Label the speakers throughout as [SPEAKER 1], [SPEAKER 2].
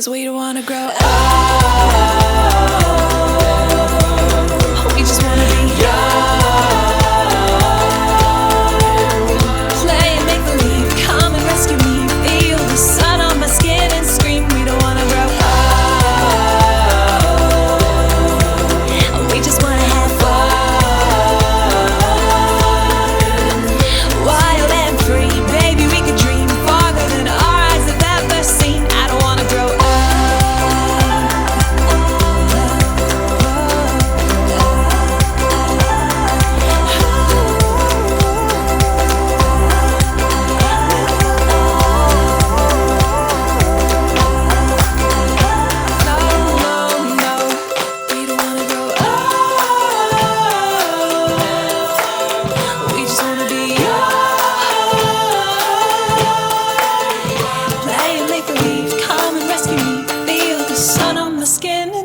[SPEAKER 1] 'cause we don't wanna grow up. We just wanna be young. Play and make believe, come and rescue me. Feel the sun on my skin and scream. We don't wanna grow up. We just wanna have fun. Wild and free, baby, we could dream farther than our eyes have ever seen. I don't wanna grow up.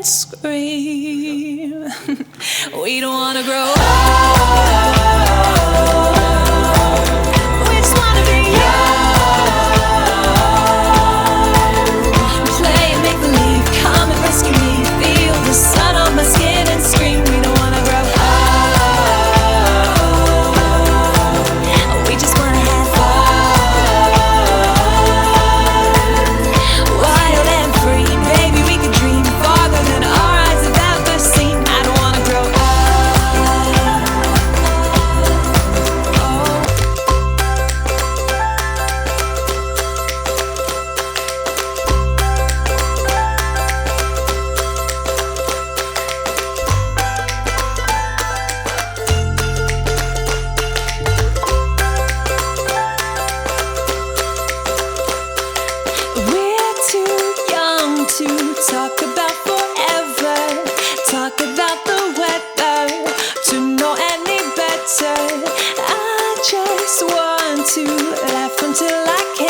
[SPEAKER 1] Scream. We don't wanna grow up. We just wanna be young. Play and make believe, come and rescue me. Feel the sun on my skin and scream. We don't wanna grow up. We just wanna have fun. Wild and free, baby, we could dream farther than our to talk about forever, talk about the weather, to know any better. I just want to laugh until I can't.